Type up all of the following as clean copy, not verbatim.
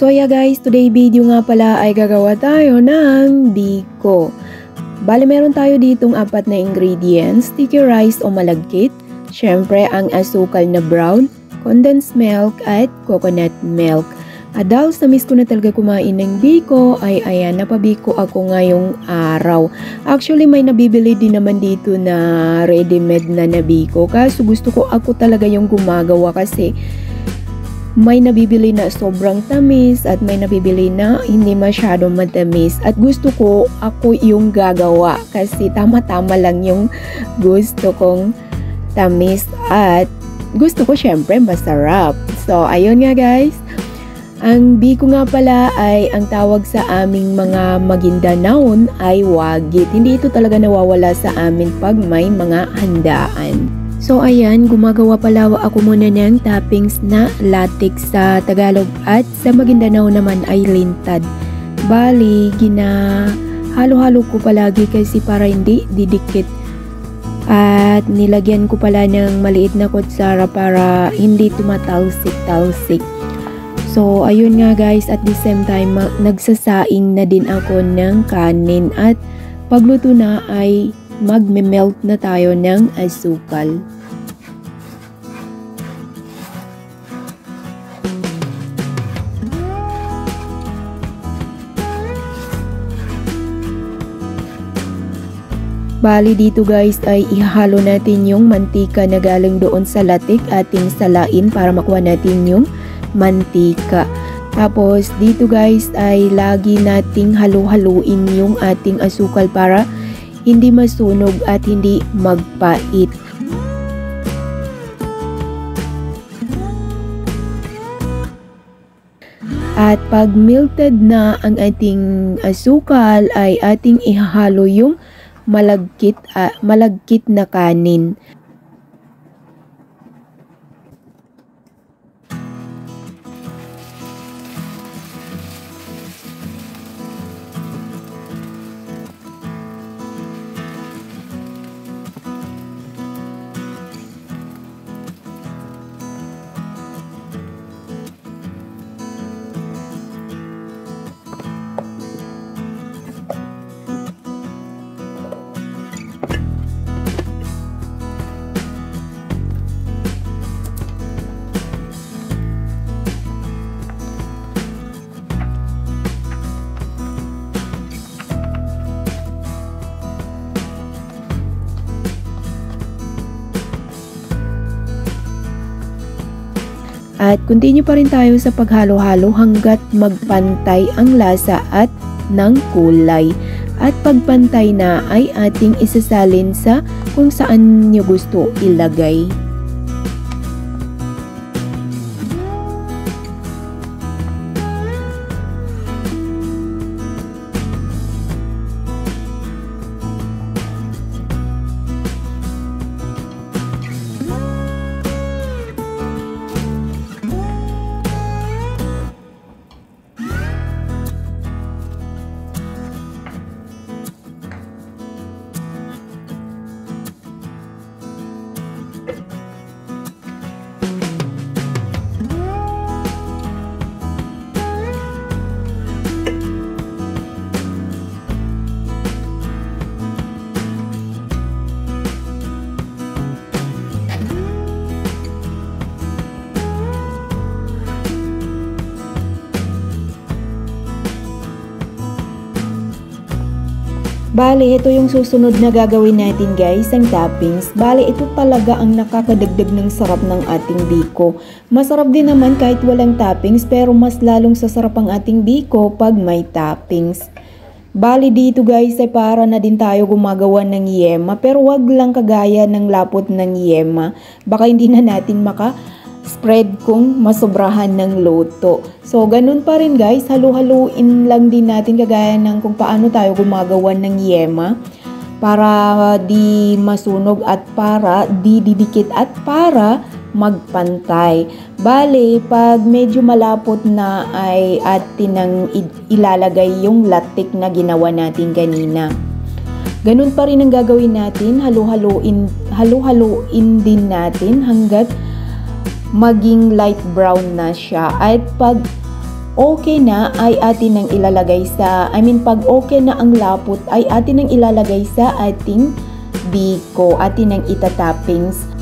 So yeah guys, today video nga pala ay gagawa tayo ng biko. Bale meron tayo ditong 4 na ingredients, sticky rice o malagkit, syempre ang asukal na brown, condensed milk at coconut milk. At dahil sa miss ko na talaga kumain ng biko, ay ayan, napabiko ako ngayong araw. Actually may nabibili din naman dito na ready-made na biko, kaso gusto ko ako talaga yung gumagawa kasi may nabibili na sobrang tamis at may nabibili na hindi masyadong matamis. At gusto ko ako yung gagawa kasi tama-tama lang yung gusto kong tamis at gusto ko syempre masarap. So ayun nga guys, ang biko nga pala ay ang tawag sa aming mga Maguindanaon ay wagit. Hindi ito talaga nawawala sa amin pag may mga handaan. So ayan, gumagawa pala ako muna ng toppings na latex sa Tagalog at sa Maguindanao naman ay lintad. Bali, halo-halo ko palagi kasi para hindi didikit. At nilagyan ko pala ng maliit na kutsara para hindi tumatalsik-talsik. So ayun nga guys, at the same time nagsasaing na din ako ng kanin at pagluto na ay magme-melt na tayo ng asukal. Bali dito guys ay ihalo natin yung mantika na galing doon sa latik ating salain para makuha natin yung mantika. Tapos dito guys ay lagi nating halu-haluin yung ating asukal para hindi masunog at hindi magpait. At pag melted na ang ating asukal ay ating ihalo yung malagkit na kanin. At continue pa rin tayo sa paghalo-halo hanggat magpantay ang lasa at ng kulay. At pagpantay na ay ating isasalin sa kung saan nyo gusto ilagay. Bale, ito yung susunod na gagawin natin guys, ang toppings. Bale, ito talaga ang nakakadagdag ng sarap ng ating biko. Masarap din naman kahit walang toppings, pero mas lalong sasarap ang ating biko pag may toppings. Bale, dito guys ay para na din tayo gumagawa ng yema, pero wag lang kagaya ng lapot ng yema. Baka hindi na natin spread kung masobrahan ng luto. So, ganun pa rin guys, halu-haluin lang din natin kagaya ng kung paano tayo gumagawa ng yema para di masunog at para di didikit at para magpantay. Bale, pag medyo malapot na ay atin nang ilalagay yung latik na ginawa natin kanina. Ganun pa rin ang gagawin natin, halu-haluin din natin hanggat maging light brown na siya. At pag okay na ay atin nang ilalagay sa, pag okay na ang lapot ay atin nang ilalagay sa ating biko, atin nang itatoppings.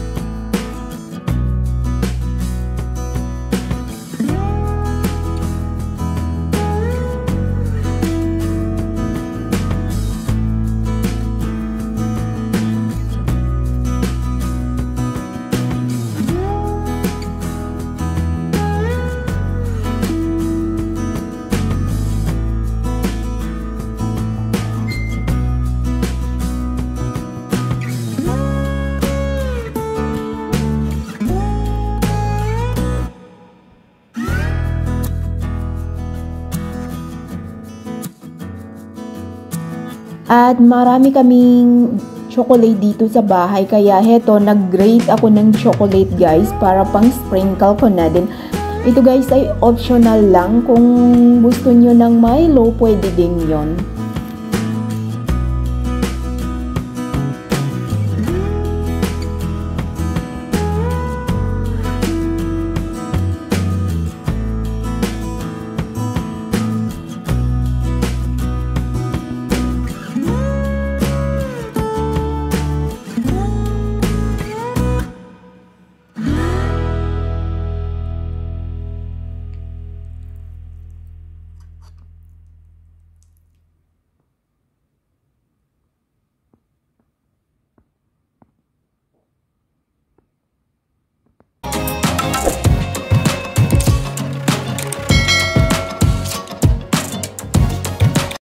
At marami kaming chocolate dito sa bahay, kaya heto, nag-grate ako ng chocolate guys para pang sprinkle ko na din. Ito guys ay optional lang, kung gusto nyo ng Milo pwede din yon.